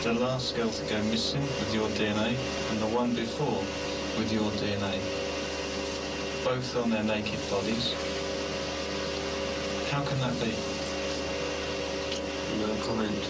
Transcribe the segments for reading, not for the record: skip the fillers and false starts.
The last girl to go missing with your DNA and the one before with your DNA. Both on their naked bodies. How can that be? No comment.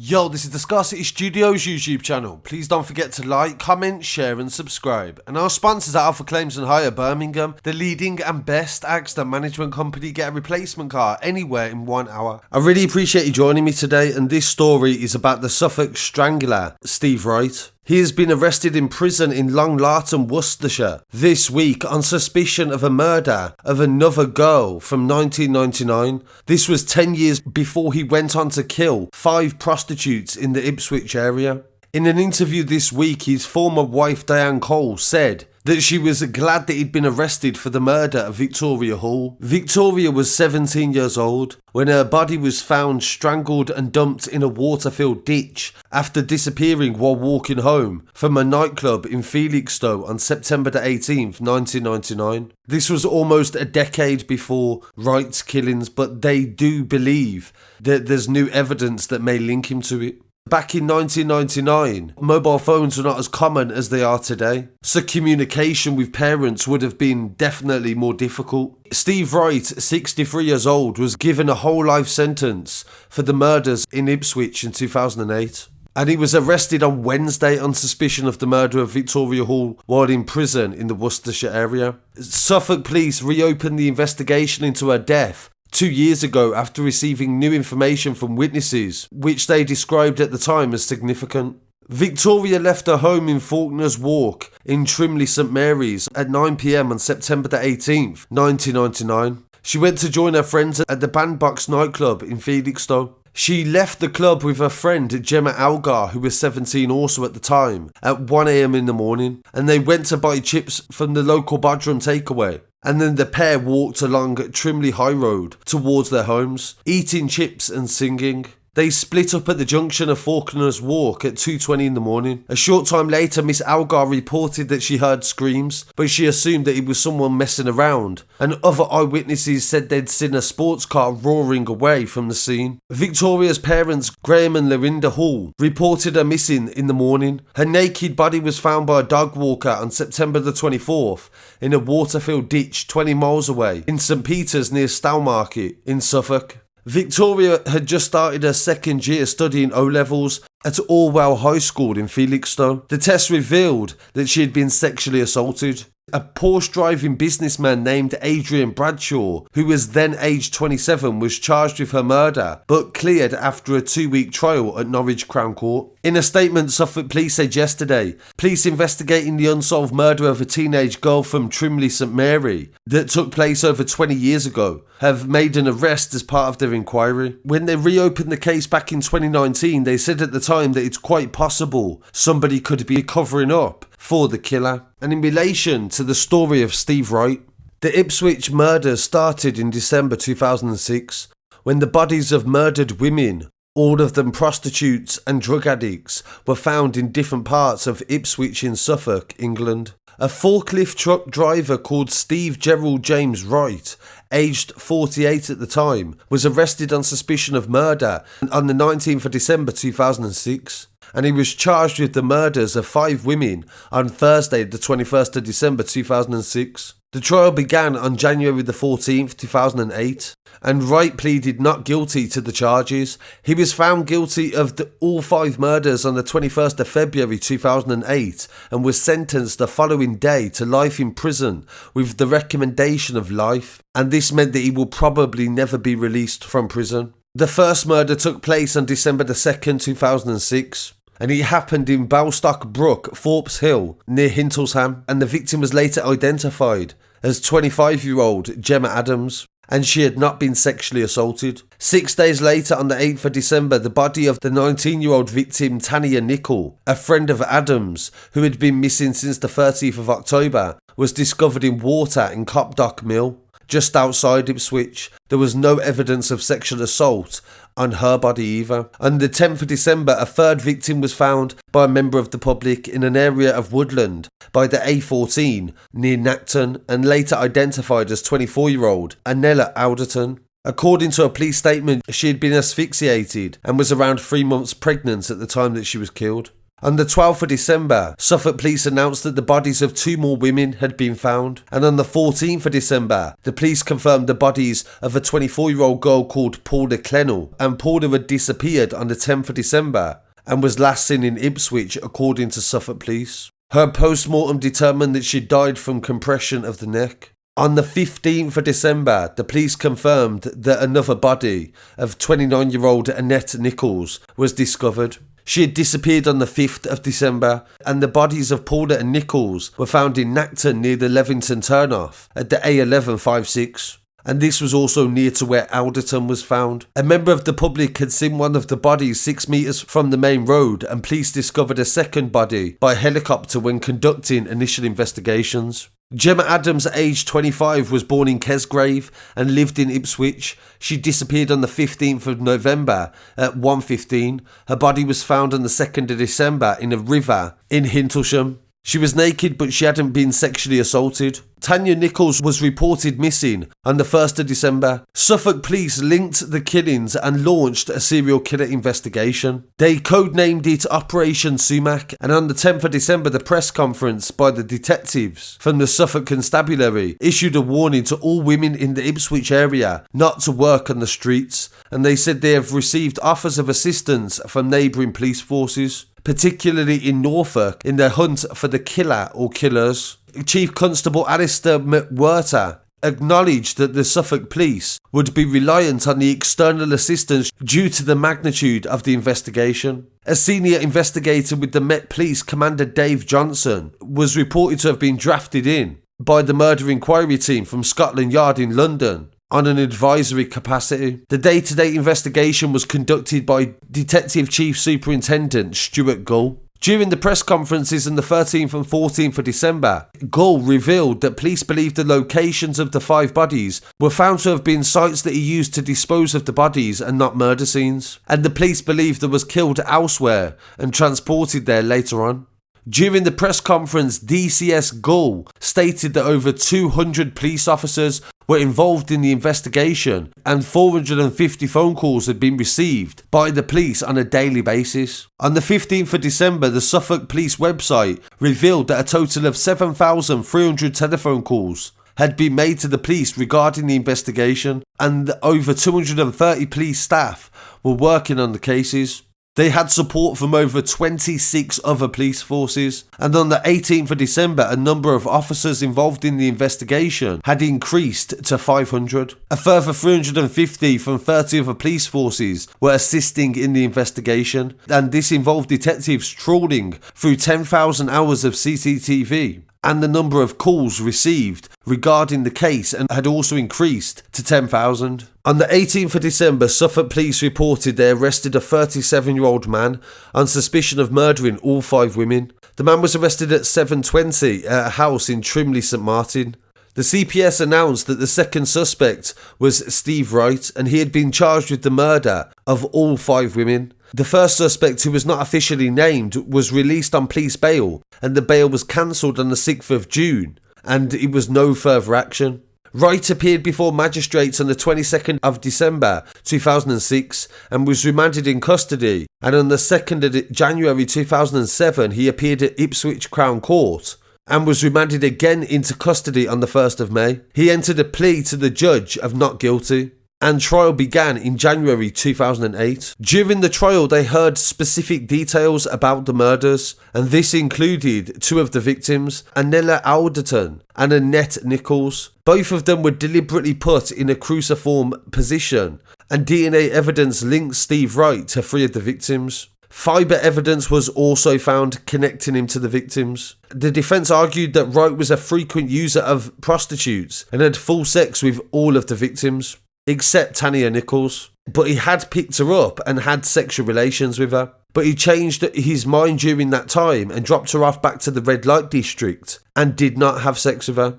Yo, this is the Scarcity Studios YouTube channel. Please don't forget to like, comment, share and subscribe. And our sponsors at Alpha Claims and Hire Birmingham, the leading and best accident management company. Get a replacement car anywhere in 1 hour. I really appreciate you joining me today, and this story is about the Suffolk strangler, Steve Wright. He has been arrested in prison in Long Lartin, Worcestershire, this week on suspicion of a murder of another girl from 1999. This was 10 years before he went on to kill 5 prostitutes in the Ipswich area. In an interview this week, his former wife Diane Cole said that she was glad that he'd been arrested for the murder of Victoria Hall. Victoria was 17 years old when her body was found strangled and dumped in a water-filled ditch after disappearing while walking home from a nightclub in Felixstowe on September the 18th, 1999. This was almost a decade before Wright's killings, but they do believe that there's new evidence that may link him to it. Back in 1999, mobile phones were not as common as they are today, so communication with parents would have been definitely more difficult. Steve Wright, 63 years old, was given a whole life sentence for the murders in Ipswich in 2008. And he was arrested on Wednesday on suspicion of the murder of Victoria Hall while in prison in the Worcestershire area. Suffolk Police reopened the investigation into her death 2 years ago after receiving new information from witnesses, which they described at the time as significant. Victoria left her home in Faulkeners Way in Trimley St Mary's at 9 p.m. on September the 18th, 1999. She went to join her friends at the Bandbox nightclub in Felixstowe. She left the club with her friend Gemma Algar, who was 17 also at the time, at 1 a.m. in the morning, and they went to buy chips from the local Bodrum takeaway. And then the pair walked along Trimley High Road towards their homes, eating chips and singing. They split up at the junction of Faulkeners Way at 2:20 in the morning. A short time later, Miss Algar reported that she heard screams, but she assumed that it was someone messing around, and other eyewitnesses said they'd seen a sports car roaring away from the scene. Victoria's parents, Graham and Lorinda Hall, reported her missing in the morning. Her naked body was found by a dog walker on September the 24th in a water-filled ditch 20 miles away in St Peter's near Stowmarket in Suffolk. Victoria had just started her second year studying O-levels at Orwell High School in Felixstowe. The test revealed that she had been sexually assaulted. A Porsche driving businessman named Adrian Bradshaw, who was then aged 27, was charged with her murder, but cleared after a 2-week trial at Norwich Crown Court. In a statement, Suffolk Police said yesterday, police investigating the unsolved murder of a teenage girl from Trimley St Mary that took place over 20 years ago have made an arrest as part of their inquiry. When they reopened the case back in 2019, they said at the time that it's quite possible somebody could be covering up for the killer. And in relation to the story of Steve Wright, the Ipswich murders started in December 2006 when the bodies of murdered women, all of them prostitutes and drug addicts, were found in different parts of Ipswich in Suffolk, England. A forklift truck driver called Steve Gerald James Wright, aged 48 at the time, was arrested on suspicion of murder on the 19th of December 2006. And he was charged with the murders of 5 women on Thursday the 21st of December 2006. The trial began on January the 14th, 2008, and Wright pleaded not guilty to the charges. He was found guilty of all 5 murders on the 21st of February 2008 and was sentenced the following day to life in prison with the recommendation of life, and this meant that he will probably never be released from prison. The first murder took place on December the 2nd, 2006. And it happened in Balstock Brook, Thorpe's Hill, near Hintlesham, and the victim was later identified as 25-year-old Gemma Adams, and she had not been sexually assaulted. 6 days later, on the 8th of December, the body of the 19-year-old victim Tanya Nicol, a friend of Adams, who had been missing since the 30th of October, was discovered in water in Copdock Mill, just outside Ipswich. There was no evidence of sexual assault on her body either. On the 10th of December, a third victim was found by a member of the public in an area of woodland by the A14 near Nacton and later identified as 24-year-old Anella Alderton. According to a police statement, she had been asphyxiated and was around 3 months pregnant at the time that she was killed. On the 12th of December, Suffolk Police announced that the bodies of 2 more women had been found. And on the 14th of December, the police confirmed the bodies of a 24-year-old girl called Paula Clennell. And Paula had disappeared on the 10th of December and was last seen in Ipswich, according to Suffolk Police. Her post-mortem determined that she died from compression of the neck. On the 15th of December, the police confirmed that another body of 29-year-old Annette Nichols was discovered. She had disappeared on the 5th of December, and the bodies of Paula and Nichols were found in Nacton near the Levington turnoff at the A1156. And this was also near to where Alderton was found. A member of the public had seen one of the bodies 6 metres from the main road, and police discovered a second body by helicopter when conducting initial investigations. Gemma Adams, aged 25, was born in Kesgrave and lived in Ipswich. She disappeared on the 15th of November at 1:15. Her body was found on the 2nd of December in a river in Hintlesham. She was naked, but she hadn't been sexually assaulted. Tanya Nichols was reported missing on the 1st of December. Suffolk Police linked the killings and launched a serial killer investigation. They codenamed it Operation Sumac, and on the 10th of December, the press conference by the detectives from the Suffolk Constabulary issued a warning to all women in the Ipswich area not to work on the streets, and they said they have received offers of assistance from neighbouring police forces, particularly in Norfolk, in their hunt for the killer or killers. Chief Constable Alistair McWhirter acknowledged that the Suffolk Police would be reliant on the external assistance due to the magnitude of the investigation. A senior investigator with the Met Police, Commander Dave Johnson, was reported to have been drafted in by the murder inquiry team from Scotland Yard in London on an advisory capacity. The day-to-day investigation was conducted by Detective Chief Superintendent Stuart Gull. During the press conferences on the 13th and 14th of December, Gull revealed that police believed the locations of the 5 bodies were found to have been sites that he used to dispose of the bodies and not murder scenes, and the police believed there was killed elsewhere and transported there later on. During the press conference, DCS Gull stated that over 200 police officers were involved in the investigation and 450 phone calls had been received by the police on a daily basis. On the 15th of December, the Suffolk Police website revealed that a total of 7,300 telephone calls had been made to the police regarding the investigation, and over 230 police staff were working on the cases. They had support from over 26 other police forces, and on the 18th of December, a number of officers involved in the investigation had increased to 500. A further 350 from 30 other police forces were assisting in the investigation, and this involved detectives trawling through 10,000 hours of CCTV. And the number of calls received regarding the case and had also increased to 10,000. On the 18th of December, Suffolk Police reported they arrested a 37-year-old man on suspicion of murdering all 5 women. The man was arrested at 7:20 at a house in Trimley St Martin. The CPS announced that the second suspect was Steve Wright, and he had been charged with the murder of all 5 women. The first suspect, who was not officially named, was released on police bail, and the bail was cancelled on the 6th of June, and it was no further action. Wright appeared before magistrates on the 22nd of December 2006 and was remanded in custody, and on the 2nd of January 2007 he appeared at Ipswich Crown Court and was remanded again into custody on the 1st of May. He entered a plea to the judge of not guilty, and trial began in January 2008. During the trial, they heard specific details about the murders, and this included 2 of the victims, Anella Alderton and Annette Nichols. Both of them were deliberately put in a cruciform position, and DNA evidence linked Steve Wright to 3 of the victims. Fibre evidence was also found connecting him to the victims. The defence argued that Wright was a frequent user of prostitutes and had full sex with all of the victims, except Tanya Nichols, but he had picked her up and had sexual relations with her. But he changed his mind during that time and dropped her off back to the red light district and did not have sex with her.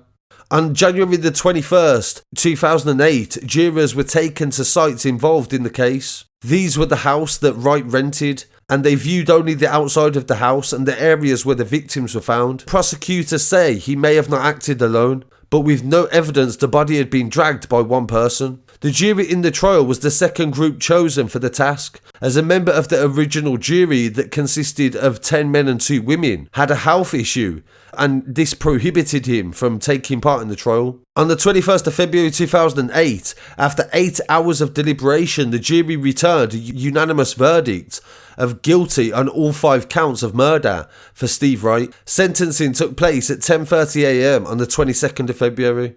On January the 21st, 2008, jurors were taken to sites involved in the case. These were the house that Wright rented, and they viewed only the outside of the house and the areas where the victims were found. Prosecutors say he may have not acted alone, but with no evidence the body had been dragged by one person. The jury in the trial was the second group chosen for the task, as a member of the original jury that consisted of 10 men and 2 women had a health issue, and this prohibited him from taking part in the trial. On the 21st of February 2008, after 8 hours of deliberation, the jury returned a unanimous verdict of guilty on all 5 counts of murder for Steve Wright. Sentencing took place at 10:30 a.m. on the 22nd of February,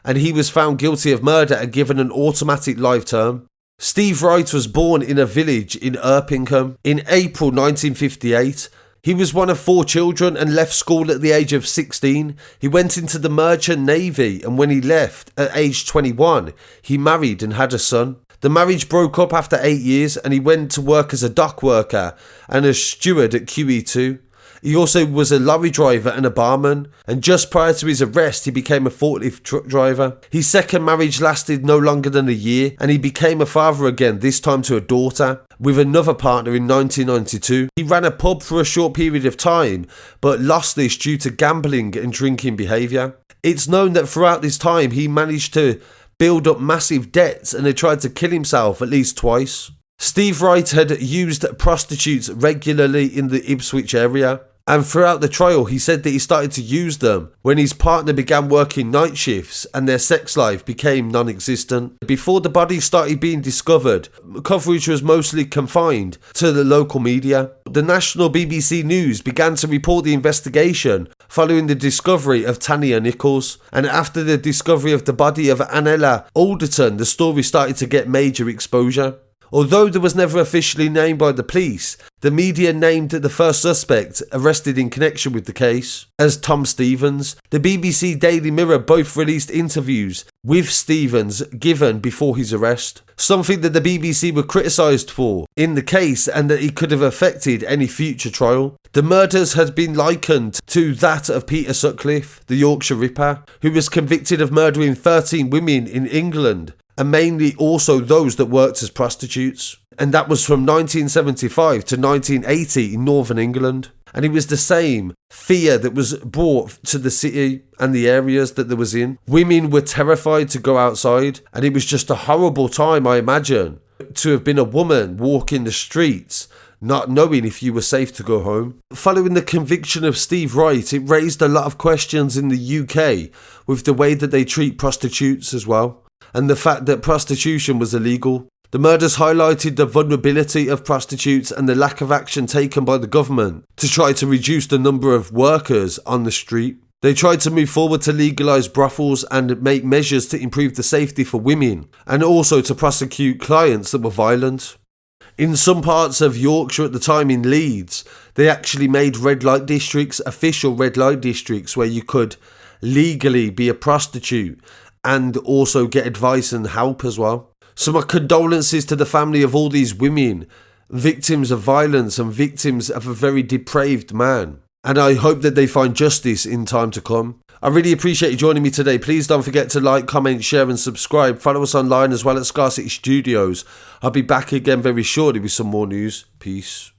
and he was found guilty of murder and given an automatic life term. Steve Wright was born in a village in Erpingham in April 1958. He was one of 4 children and left school at the age of 16. He went into the Merchant Navy, and when he left at age 21, he married and had a son. The marriage broke up after 8 years, and he went to work as a dock worker and a steward at QE2. He also was a lorry driver and a barman, and just prior to his arrest he became a forklift truck driver. His second marriage lasted no longer than a year, and he became a father again, this time to a daughter, with another partner in 1992. He ran a pub for a short period of time, but lost this due to gambling and drinking behaviour. It's known that throughout this time he managed to build up massive debts and had tried to kill himself at least twice. Steve Wright had used prostitutes regularly in the Ipswich area, and throughout the trial he said that he started to use them when his partner began working night shifts and their sex life became non-existent. Before the body started being discovered, coverage was mostly confined to the local media. The national BBC News began to report the investigation following the discovery of Tanya Nichols, and after the discovery of the body of Annella Alderton, the story started to get major exposure. Although there was never officially named by the police, the media named the first suspect arrested in connection with the case as Tom Stevens. The BBC Daily Mirror both released interviews with Stevens given before his arrest, something that the BBC were criticised for in the case and that it could have affected any future trial. The murders had been likened to that of Peter Sutcliffe, the Yorkshire Ripper, who was convicted of murdering 13 women in England, and mainly also those that worked as prostitutes. And that was from 1975 to 1980 in Northern England. And it was the same fear that was brought to the city and the areas that there was in. Women were terrified to go outside, and it was just a horrible time, I imagine, to have been a woman walking the streets not knowing if you were safe to go home. Following the conviction of Steve Wright, it raised a lot of questions in the UK with the way that they treat prostitutes as well, and the fact that prostitution was illegal. The murders highlighted the vulnerability of prostitutes and the lack of action taken by the government to try to reduce the number of workers on the street. They tried to move forward to legalise brothels and make measures to improve the safety for women, and also to prosecute clients that were violent. In some parts of Yorkshire at the time, in Leeds, they actually made red light districts, official red light districts, where you could legally be a prostitute and also get advice and help as well. So my condolences to the family of all these women, victims of violence and victims of a very depraved man. And I hope that they find justice in time to come. I really appreciate you joining me today. Please don't forget to like, comment, share and subscribe. Follow us online as well at Scarcity Studios. I'll be back again very shortly with some more news. Peace.